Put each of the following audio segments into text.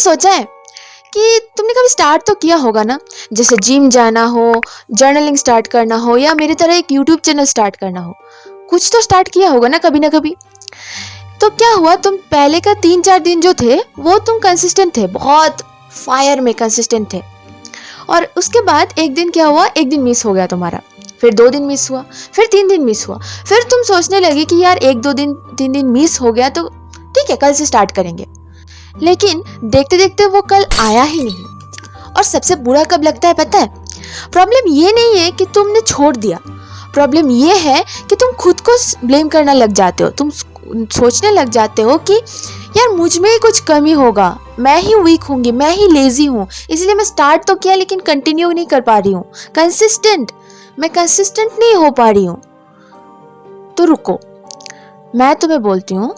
सोचा है कि तुमने कभी स्टार्ट तो किया होगा ना, जैसे जिम जाना हो, जर्नलिंग स्टार्ट करना हो या मेरी तरह एक यूट्यूब चैनल स्टार्ट करना हो। कुछ तो स्टार्ट किया होगा ना कभी ना कभी। तो क्या हुआ, तुम पहले का 3-4 दिन जो थे वो तुम कंसिस्टेंट थे, बहुत फायर में कंसिस्टेंट थे। और उसके बाद एक दिन क्या हुआ, एक दिन मिस हो गया तुम्हारा, फिर 2 दिन मिस हुआ, फिर 3 दिन मिस हुआ। फिर तुम सोचने लगे कि यार 1-2 दिन 3 दिन मिस हो गया तो ठीक है, कल से स्टार्ट करेंगे। लेकिन देखते देखते वो कल आया ही नहीं। और सबसे बुरा कब लगता है पता है? प्रॉब्लम ये नहीं है कि तुमने छोड़ दिया, प्रॉब्लम ये है कि तुम खुद को ब्लेम करना लग जाते हो। तुम सोचने लग जाते हो कि यार मुझ में ही कुछ कमी होगा, मैं ही वीक होंगी, मैं ही लेजी हूँ, इसलिए मैं स्टार्ट तो किया लेकिन कंटिन्यू नहीं कर पा रही हूँ। मैं कंसिस्टेंट नहीं हो पा रही हूँ। तो रुको, मैं तुम्हें बोलती हूँ,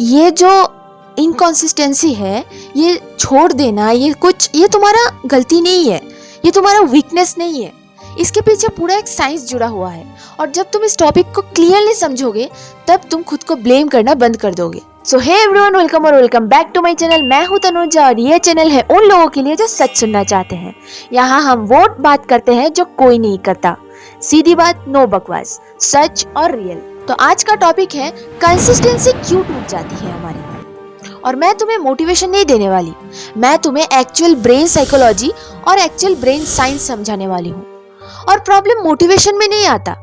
ये जो इनकंसिस्टेंसी है ये छोड़ देना। ये तुम्हारा गलती नहीं है, ये तुम्हारा वीकनेस नहीं है। इसके पीछे पूरा एक साइंस जुड़ा हुआ है। और जब तुम इस टॉपिक को क्लियरली समझोगे तब तुम खुद को ब्लेम करना बंद कर दोगे। So hey everyone, welcome back to my channel. मैं हूं तनुजा और ये चैनल है उन लोगों के लिए जो सच सुनना चाहते हैं। यहाँ हम वो बात करते हैं जो कोई नहीं करता, सीधी बात, नो बकवास, सच और रियल। तो आज का टॉपिक है कंसिस्टेंसी क्यों टूट जाती है हमारी। और मैं तुम्हें मोटिवेशन नहीं देने वाली, मैं तुम्हें एक्चुअल ब्रेन साइकोलॉजी और एक्चुअल ब्रेन साइंस समझाने वाली हूँ। और प्रॉब्लम मोटिवेशन में नहीं आता,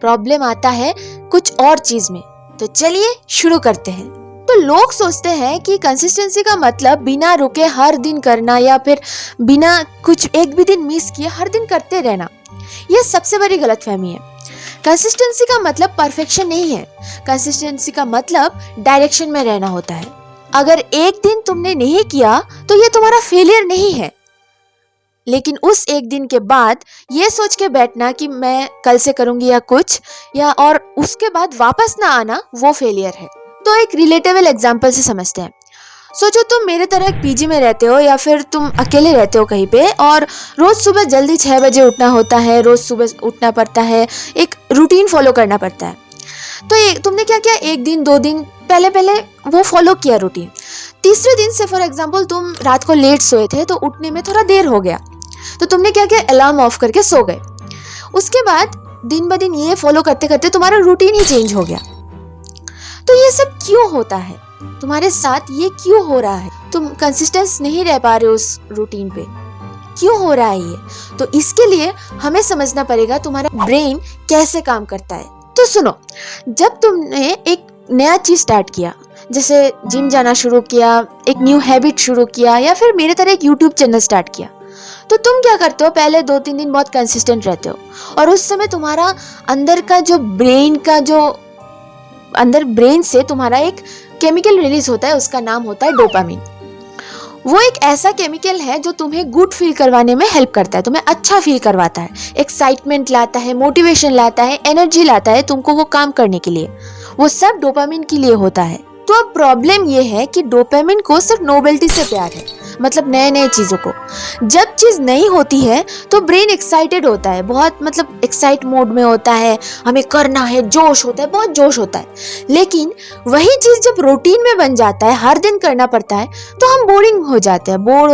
प्रॉब्लम आता है कुछ और चीज में। तो चलिए शुरू करते हैं। तो लोग सोचते हैं कि कंसिस्टेंसी का मतलब बिना रुके हर दिन करना या फिर बिना कुछ एक भी दिन मिस किए हर दिन करते रहना। यह सबसे बड़ी गलतफहमी है। कंसिस्टेंसी का मतलब परफेक्शन नहीं है, कंसिस्टेंसी का मतलब डायरेक्शन में रहना होता है। अगर एक दिन तुमने नहीं किया तो यह तुम्हारा फेलियर नहीं है, लेकिन उस एक दिन के बाद ये सोच के बैठना कि मैं कल से करूंगी या कुछ, या और उसके बाद वापस ना आना, वो फेलियर है। तो एक रिलेटेबल एग्जांपल से समझते हैं। सोचो तुम मेरे तरह एक पीजी में रहते हो या फिर तुम अकेले रहते हो कहीं पे, और रोज सुबह जल्दी 6 बजे उठना होता है, रोज सुबह उठना पड़ता है, एक रूटीन फॉलो करना पड़ता है। तो तुमने क्या किया, एक दिन 2 दिन पहले वो फॉलो किया रूटीन। तीसरे दिन से फॉर एग्जाम्पल तुम रात को लेट सोए थे तो उठने में थोड़ा देर हो गया, तो तुमने क्या किया, अलार्म ऑफ करके सो गए। उसके बाद दिन ब दिन ये फॉलो करते करते तुम्हारा रूटीन ही चेंज हो गया। तो ये सब क्यों होता है तुम्हारे साथ, ये क्यों हो रहा है? तुम कंसिस्टेंस नहीं रह पा रहे हो उस रूटीन पे, क्यों हो रहा है ये? तो इसके लिए हमें समझना पड़ेगा तुम्हारा ब्रेन कैसे काम करता है। तो सुनो, जब तुमने एक नया चीज स्टार्ट किया, जैसे जिम जाना शुरू किया, एक न्यू हैबिट शुरू किया, या फिर मेरे तरह एक यूट्यूब चैनल स्टार्ट किया, तो तुम क्या करते हो, पहले 2-3 दिन बहुत कंसिस्टेंट रहते हो। और उस समय तुम्हारा अंदर का जो ब्रेन से तुम्हारा एक केमिकल रिलीज होता है, उसका नाम होता है डोपामिन। वो एक ऐसा केमिकल है जो तुम्हें गुड फील करवाने में हेल्प करता है, तुम्हें अच्छा फील करवाता है, एक्साइटमेंट लाता है, मोटिवेशन लाता है, एनर्जी लाता है तुमको वो काम करने के लिए। वो सब डोपामिन के लिए होता है। तो अब प्रॉब्लम ये है कि डोपामिन को सिर्फ नोवेल्टी से प्यार है, मतलब नए नए चीजों को। जब चीज नई होती है तो ब्रेन एक्साइटेड होता है, बहुत मतलब एक्साइट मोड में होता है, हमें करना है, जोश होता है, बहुत जोश होता है। लेकिन वही चीज जब रूटीन में बन जाता है, हर दिन करना पड़ता है, तो हम बोर हो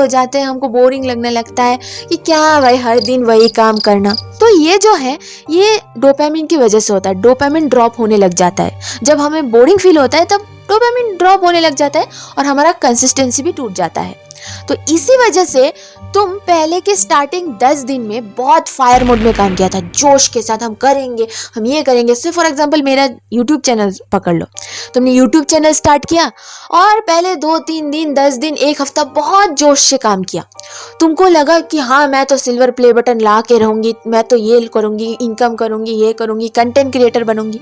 जाते हैं, हमको बोरिंग लगने लगता है कि क्या भाई हर दिन वही काम करना। तो ये जो है ये डोपामिन की वजह से होता है। डोपामिन ड्रॉप होने लग जाता है, जब हमें बोरिंग फील होता है तब डोपामिन ड्रॉप होने लग जाता है और हमारा कंसिस्टेंसी भी टूट जाता है। तो इसी वजह से तुम पहले के स्टार्टिंग 10 दिन में बहुत फायर मोड में काम किया था, जोश के साथ हम करेंगे, हम ये करेंगे। सिर्फ फॉर एग्जांपल मेरा यूट्यूब चैनल पकड़ लो, तुमने यूट्यूब चैनल स्टार्ट किया और पहले 2-3 दिन, 10 दिन, एक हफ्ता बहुत जोश से काम किया। तुमको लगा कि हाँ मैं तो सिल्वर प्ले बटन ला के रहूंगी, मैं तो ये करूंगी, इनकम करूंगी, ये करूंगी, कंटेंट क्रिएटर बनूंगी।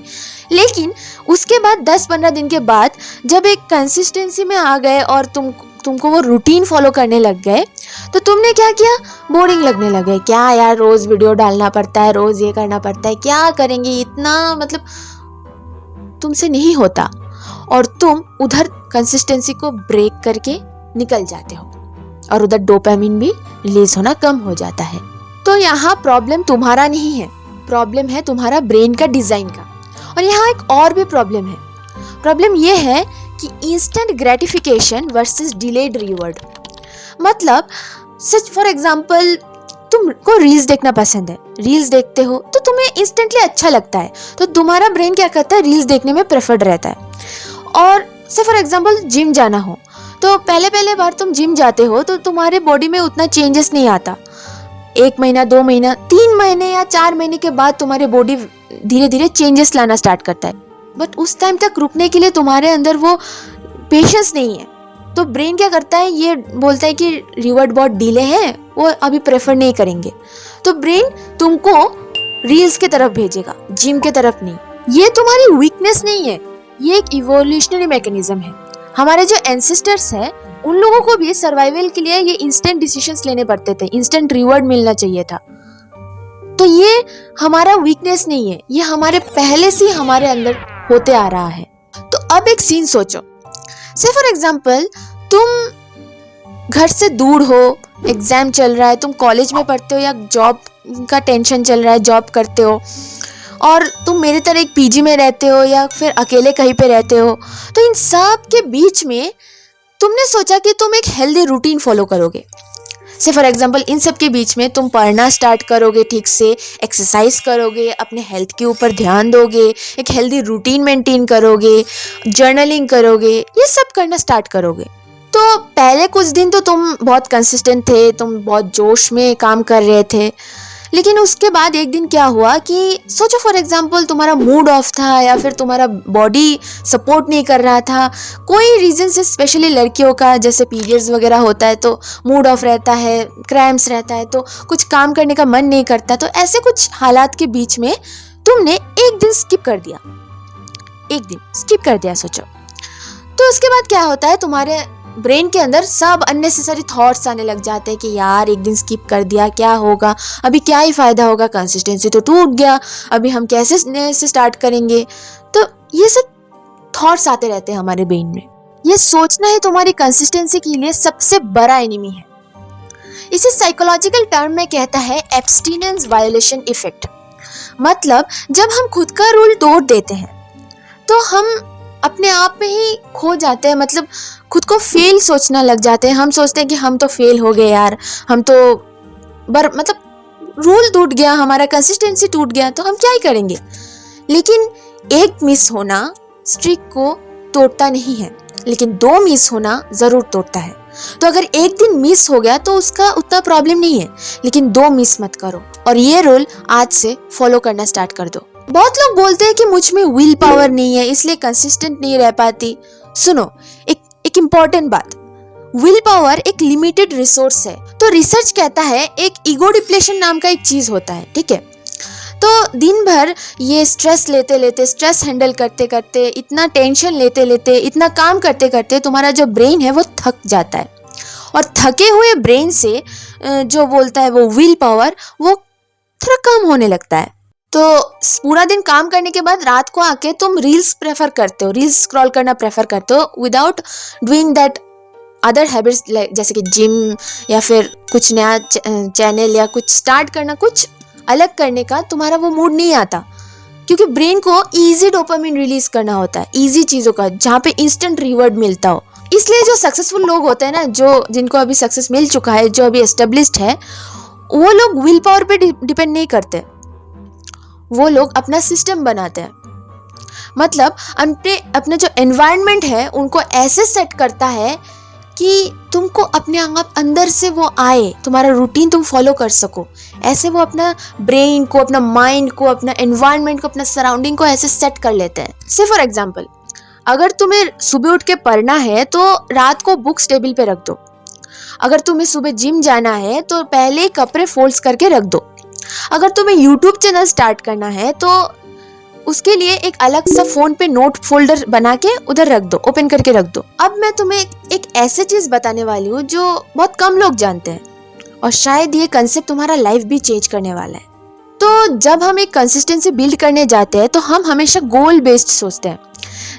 लेकिन उसके बाद 10-15 दिन के बाद जब एक कंसिस्टेंसी में आ गए और तुमको वो रूटीन फॉलो करने लग गए, तो तुमने क्या किया, बोरिंग लगने लगे। क्या यार रोज वीडियो डालना पड़ता है, रोज ये करना पड़ता है, क्या करेंगे इतना, मतलब तुमसे नहीं होता। और तुम उधर कंसिस्टेंसी को ब्रेक करके निकल जाते हो और उधर डोपामिन भी रिलीज होना कम हो जाता है। तो यहाँ प्रॉब्लम तुम्हारा नहीं है, प्रॉब्लम है तुम्हारा ब्रेन का डिजाइन का। और यहाँ एक और भी प्रॉब्लम है। प्रॉब्लम ये है कि instant gratification versus delayed reward. मतलब सच फॉर एग्जाम्पल तुमको रील्स देखना पसंद है, रील्स देखते हो तो तुम्हें इंस्टेंटली अच्छा लगता है, तो तुम्हारा ब्रेन क्या करता है, रील्स देखने में प्रेफर्ड रहता है। और से फॉर एग्जाम्पल जिम जाना हो तो पहले पहले बार तुम जिम जाते हो तो तुम्हारे बॉडी में उतना चेंजेस नहीं आता। 1 महीना, 2 महीना, 3 महीने या 4 महीने के बाद तुम्हारे बॉडी धीरे धीरे चेंजेस लाना स्टार्ट करता है, बट उस टाइम तक रुकने के लिए तुम्हारे अंदर वो पेशेंस नहीं है। तो ब्रेन क्या करता है, ये बोलता है कि रिवॉर्ड बहुत डिले है, वो अभी प्रेफर नहीं करेंगे, तो ब्रेन तुमको रील्स की तरफ भेजेगा, जिम की तरफ नहीं। ये तुम्हारी वीकनेस नहीं है, ये एक इवोल्यूशनरी मैकेनिज्म है। हमारे जो एंसेस्टर्स हैं उन लोगों को भी सर्वाइवल के लिए ये इंस्टेंट डिसीजंस लेने पड़ते थे, इंस्टेंट रिवॉर्ड मिलना चाहिए था। तो ये हमारा वीकनेस नहीं है, ये हमारे पहले से हमारे अंदर होते आ रहा है। तो अब एक सीन सोचो, से फॉर एग्जाम्पल तुम घर से दूर हो, एग्जाम चल रहा है, तुम कॉलेज में पढ़ते हो या जॉब का टेंशन चल रहा है, जॉब करते हो, और तुम मेरी तरह एक पीजी में रहते हो या फिर अकेले कहीं पे रहते हो। तो इन सब के बीच में तुमने सोचा कि तुम एक हेल्दी रूटीन फॉलो करोगे। से फॉर एग्जाम्पल इन सब के बीच में तुम पढ़ना स्टार्ट करोगे, ठीक से एक्सरसाइज करोगे, अपने हेल्थ के ऊपर ध्यान दोगे, एक हेल्दी रूटीन मेंटेन करोगे, जर्नलिंग करोगे, ये सब करना स्टार्ट करोगे। तो पहले कुछ दिन तो तुम बहुत कंसिस्टेंट थे, तुम बहुत जोश में काम कर रहे थे, लेकिन उसके बाद एक दिन क्या हुआ कि सोचो फॉर एग्जाम्पल तुम्हारा मूड ऑफ था या फिर तुम्हारा बॉडी सपोर्ट नहीं कर रहा था, कोई रीज़न से, स्पेशली लड़कियों का जैसे पीरियड्स वगैरह होता है तो मूड ऑफ रहता है, क्रैम्प्स रहता है, तो कुछ काम करने का मन नहीं करता। तो ऐसे कुछ हालात के बीच में तुमने एक दिन स्किप कर दिया, एक दिन स्किप कर दिया सोचो। तो उसके बाद क्या होता है, तुम्हारे ब्रेन के अंदर सब अननेसेसरी थॉट्स आने लग जाते हैं कि यार एक दिन स्किप कर दिया, क्या होगा, अभी क्या ही फायदा होगा, कंसिस्टेंसी तो टूट गया, अभी हम कैसे नए से स्टार्ट करेंगे। तो ये सब थॉट्स आते रहते हैं हमारे ब्रेन में। ये सोचना ही तुम्हारी कंसिस्टेंसी के लिए सबसे बड़ा एनिमी है। इसे साइकोलॉजिकल टर्म में कहता है एब्स्टिनेंस वायोलेशन इफेक्ट। मतलब जब हम खुद का रूल तोड़ देते हैं तो हम अपने आप में ही खो जाते हैं, मतलब खुद को फेल सोचना लग जाते हैं। हम सोचते हैं कि हम तो फेल हो गए यार, हम तो मतलब रूल टूट गया, हमारा कंसिस्टेंसी टूट गया, तो हम क्या ही करेंगे। लेकिन एक मिस होना स्ट्रिक को तोड़ता नहीं है, लेकिन 2 मिस होना ज़रूर तोड़ता है। तो अगर एक दिन मिस हो गया तो उसका उतना प्रॉब्लम नहीं है, लेकिन 2 मिस मत करो और ये रूल आज से फॉलो करना स्टार्ट कर दो। बहुत लोग बोलते हैं कि मुझ में विल पावर नहीं है, इसलिए कंसिस्टेंट नहीं रह पाती। सुनो, एक इम्पॉर्टेंट बात, विल पावर एक लिमिटेड रिसोर्स है। तो रिसर्च कहता है एक ईगो डिप्लेशन नाम का एक चीज होता है, ठीक है। तो दिन भर ये स्ट्रेस लेते लेते, स्ट्रेस हैंडल करते करते, इतना टेंशन लेते लेते, इतना काम करते करते तुम्हारा जो ब्रेन है वो थक जाता है, और थके हुए ब्रेन से जो बोलता है वो विल पावर, वो थोड़ा कम होने लगता है। तो पूरा दिन काम करने के बाद रात को आके तुम रील्स प्रेफर करते हो, रील्स स्क्रॉल करना प्रेफर करते हो without doing that other habits, जैसे कि जिम या फिर कुछ नया चैनल या कुछ स्टार्ट करना, कुछ अलग करने का तुम्हारा वो मूड नहीं आता, क्योंकि ब्रेन को इजी डोपामिन रिलीज करना होता है, इजी चीज़ों का जहाँ पे इंस्टेंट रिवॉर्ड मिलता हो। इसलिए जो सक्सेसफुल लोग होते हैं ना, जो जिनको अभी सक्सेस मिल चुका है, जो अभी एस्टेब्लिश्ड है, वो लोग विल पावर पे डिपेंड नहीं करते, वो लोग अपना सिस्टम बनाते हैं। मतलब अपने जो एनवायरनमेंट है उनको ऐसे सेट करता है कि तुमको अपने आप अंदर से वो आए, तुम्हारा रूटीन तुम फॉलो कर सको। ऐसे वो अपना ब्रेन को, अपना माइंड को, अपना एनवायरनमेंट को, अपना सराउंडिंग को ऐसे सेट कर लेते हैं। से फॉर एग्जाम्पल, अगर तुम्हें सुबह उठ के पढ़ना है तो रात को बुक्स टेबल पे रख दो। अगर तुम्हें सुबह जिम जाना है तो पहले कपड़े फोल्ड्स करके रख दो। अगर तुम्हें यूट्यूब चैनल स्टार्ट करना है तो उसके लिए एक अलग सा फोन पे नोट फोल्डर बना के उधर रख दो, ओपन करके रख दो। अब मैं तुम्हें एक ऐसी चीज बताने वाली हूँ जो बहुत कम लोग जानते हैं, और शायद ये कंसेप्ट तुम्हारा लाइफ भी चेंज करने वाला है। तो जब हम एक कंसिस्टेंसी बिल्ड करने जाते हैं तो हम हमेशा गोल बेस्ड सोचते हैं।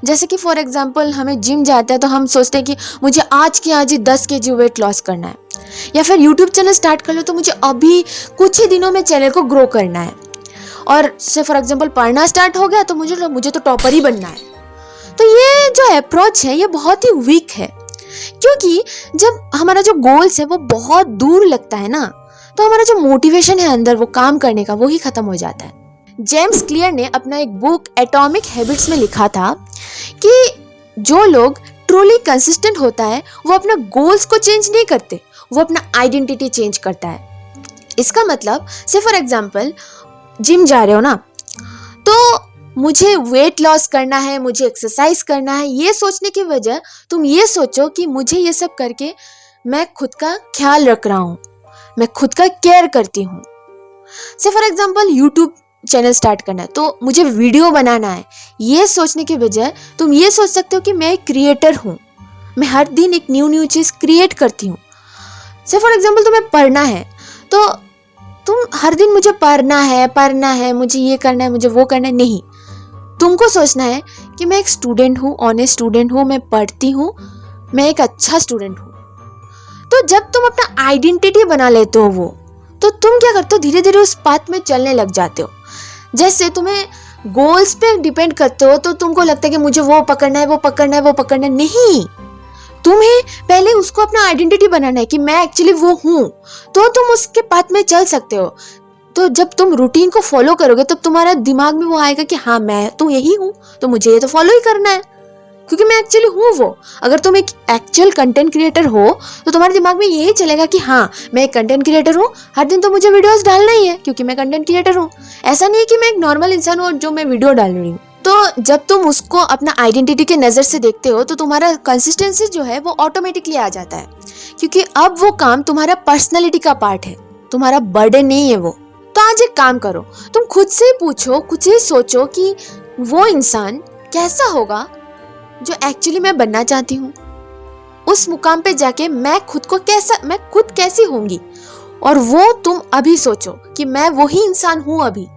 जैसे कि फॉर एग्जाम्पल हमें जिम जाते हैं तो हम सोचते हैं कि मुझे आज के आज ही 10 kg वेट लॉस करना है, या फिर यूट्यूब चैनल स्टार्ट कर लो तो मुझे अभी कुछ ही दिनों में चैनल को ग्रो करना है। और से फॉर एग्जाम्पल पढ़ना स्टार्ट हो गया तो मुझे तो टॉपर ही बनना है। तो ये जो अप्रोच है ये बहुत ही वीक है, क्योंकि जब हमारा जो गोल्स है वो बहुत दूर लगता है ना, तो हमारा जो मोटिवेशन है अंदर वो काम करने का, वो ही खत्म हो जाता है। जेम्स क्लियर ने अपना एक बुक एटॉमिक हैबिट्स में लिखा था कि जो लोग ट्रूली कंसिस्टेंट होता है वो अपना गोल्स को चेंज नहीं करते, वो अपना आइडेंटिटी चेंज करता है। इसका मतलब से फॉर एग्जांपल जिम जा रहे हो ना, तो मुझे वेट लॉस करना है, मुझे एक्सरसाइज करना है, ये सोचने की वजह तुम ये सोचो कि मुझे ये सब करके मैं खुद का ख्याल रख रहा हूँ, मैं खुद का केयर करती हूँ। से for example YouTube channel start करना है तो मुझे वीडियो बनाना है, ये सोचने के बजाय तुम ये सोच सकते हो कि मैं एक क्रिएटर हूँ, मैं हर दिन एक न्यू चीज़ क्रिएट करती हूँ। से फॉर एग्जांपल तुम्हें पढ़ना है तो तुम हर दिन मुझे पढ़ना है, मुझे ये करना है, मुझे वो करना है, नहीं। तुमको सोचना है कि मैं एक स्टूडेंट हूँ, ऑनेस्ट स्टूडेंट हूँ, मैं पढ़ती हूँ, मैं एक अच्छा स्टूडेंट हूँ। तो जब तुम अपना आइडेंटिटी बना लेते हो वो, तो तुम क्या करते हो, धीरे धीरे उस पाथ में चलने लग जाते हो। जैसे तुम्हें गोल्स पे डिपेंड करते हो तो तुमको लगता है कि मुझे वो पकड़ना है, वो पकड़ना है, वो पकड़ना है, नहीं। तुम्हें पहले उसको अपना आइडेंटिटी बनाना है कि मैं एक्चुअली वो हूँ, तो तुम उसके पाथ में चल सकते हो। तो जब तुम रूटीन को फॉलो करोगे तब तुम्हारा दिमाग में वो आएगा कि हाँ मैं तो यही हूँ, तो मुझे ये तो फॉलो ही करना है क्योंकि मैं एक्चुअली हूँ वो। अगर तुम एक एक्चुअल कंटेंट क्रिएटर हो तो तुम्हारे दिमाग में यही चलेगा कि हाँ मैं एक कंटेंट क्रिएटर हूँ, हर दिन तो मुझे वीडियोस डालना ही है क्योंकि मैं कंटेंट क्रिएटर हूँ। ऐसा नहीं है कि मैं एक नॉर्मल इंसान हूँ जो मैं वीडियो डाल रही हूँ। तो जब तुम उसको अपना आइडेंटिटी के नज़र से देखते हो तो तुम्हारा कंसिस्टेंसी जो है वो ऑटोमेटिकली आ जाता है, क्योंकि अब वो काम तुम्हारा पर्सनैलिटी का पार्ट है, तुम्हारा बर्डन नहीं है वो। तो आज एक काम करो, तुम खुद से ही पूछो, खुद से ही सोचो कि वो इंसान कैसा होगा जो एक्चुअली मैं बनना चाहती हूँ। उस मुकाम पे जाके मैं खुद कैसी होंगी, और वो तुम अभी सोचो कि मैं वही इंसान हूँ अभी।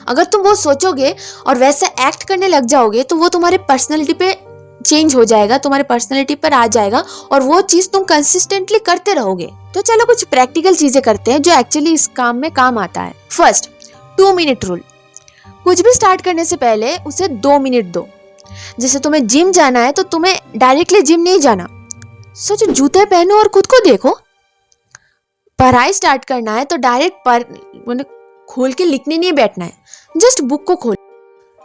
अगर तुम वो सोचोगे और वैसे एक्ट करने लग जाओगे तो वो तुम्हारे पर्सनैलिटी पे चेंज हो जाएगा, तुम्हारे पर्सनैलिटी पर आ जाएगा और वो चीज़ तुम कंसिस्टेंटली करते रहोगे। तो चलो कुछ प्रैक्टिकल चीज़ें करते हैं जो एक्चुअली इस काम में काम आता है। First, 2 minute rule. कुछ भी स्टार्ट करने से पहले उसे 2 मिनट दो। जैसे तुम्हें जिम जाना है तो तुम्हें डायरेक्टली जिम नहीं जाना, सोचो जूते पहनो और खुद को देखो। पढ़ाई स्टार्ट करना है तो डायरेक्ट खोल के लिखने नहीं बैठना है, जस्ट बुक को खोल।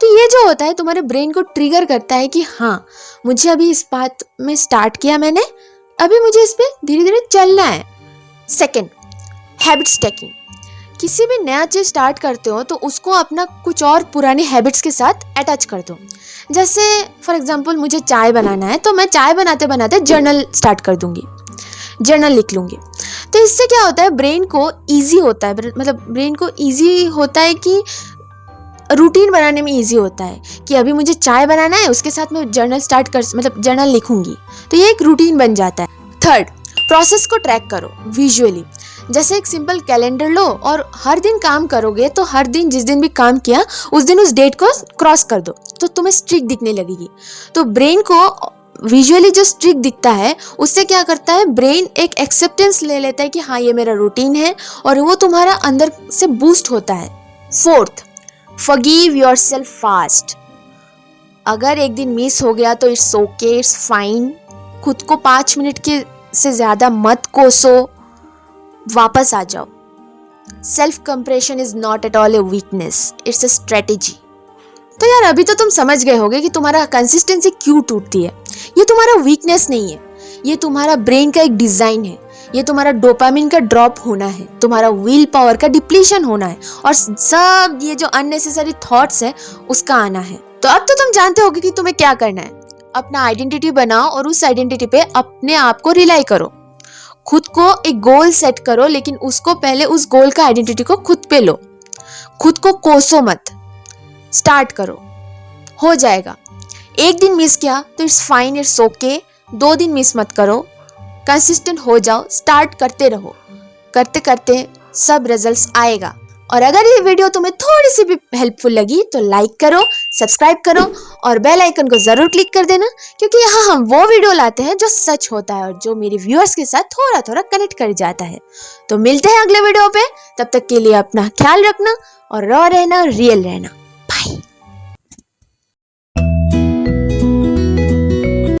तो ये जो होता है तुम्हारे ब्रेन को ट्रिगर करता है कि हाँ मुझे अभी इस बात में स्टार्ट किया मैंने, अभी मुझे इस पे धीरे धीरे चलना है। Second, habit stacking. किसी भी नया चीज स्टार्ट करते हो तो उसको अपना कुछ और पुरानी हैबिट्स के साथ अटैच कर दो। जैसे फॉर एग्जांपल मुझे चाय बनाना है तो मैं चाय बनाते बनाते जर्नल स्टार्ट कर दूंगी, जर्नल लिख लूंगी। तो इससे क्या होता है, ब्रेन को ईजी होता है, मतलब ब्रेन को ईजी होता है कि रूटीन बनाने में ईजी होता है कि अभी मुझे चाय बनाना है, उसके साथ मैं जर्नल लिखूंगी, तो ये एक रूटीन बन जाता है। थर्ड, प्रोसेस को ट्रैक करो विजुअली। जैसे एक सिंपल कैलेंडर लो और हर दिन काम करोगे तो हर दिन जिस दिन भी काम किया उस दिन उस डेट को क्रॉस कर दो तो तुम्हें स्ट्रिक दिखने लगेगी। तो ब्रेन को विजुअली जो स्ट्रिक दिखता है उससे क्या करता है, ब्रेन एक एक्सेप्टेंस ले लेता है कि हाँ ये मेरा रूटीन है और वो तुम्हारा अंदर से बूस्ट होता है। Fourth, forgive yourself fast. अगर एक दिन मिस हो गया तो इट्स ओके, इट्स फाइन। खुद को 5 मिनट के से ज्यादा मत कोसो, वापस आ जाओ। Self compression is not at all a weakness, it's a strategy. तो यार अभी तो तुम समझ गए होगे कि तुम्हारा कंसिस्टेंसी क्यों टूटती है। ये तुम्हारा वीकनेस नहीं है, ये तुम्हारा ब्रेन का एक डिजाइन है, ये तुम्हारा डोपामिन का ड्रॉप होना है, तुम्हारा विल पावर का डिप्लीशन होना है और सब ये जो अननेसेसरी थॉट्स है उसका आना है। तो अब तो तुम जानते होगे कि तुम्हें क्या करना है। अपना आइडेंटिटी बनाओ और उस आइडेंटिटी पे अपने आप को रिलाई करो। खुद को एक गोल सेट करो, लेकिन उसको पहले उस गोल का आइडेंटिटी को खुद पे लो। खुद को कोसो मत, स्टार्ट करो, हो जाएगा। एक दिन मिस किया तो इट्स फाइन, इट्स ओके। 2 दिन मिस मत करो, कंसिस्टेंट हो जाओ, स्टार्ट करते रहो, करते करते सब रिजल्ट्स आएगा। और अगर ये वीडियो तुम्हें थोड़ी सी भी हेल्पफुल लगी तो लाइक करो, सब्सक्राइब करो और बेल आइकन को जरूर क्लिक कर देना, क्योंकि यहाँ हम वो वीडियो लाते हैं जो सच होता है और जो मेरे व्यूअर्स के साथ थोड़ा थोड़ा कनेक्ट कर जाता है। तो मिलते हैं अगले वीडियो पे, तब तक के लिए अपना ख्याल रखना और रॉ रहना, रियल रहना।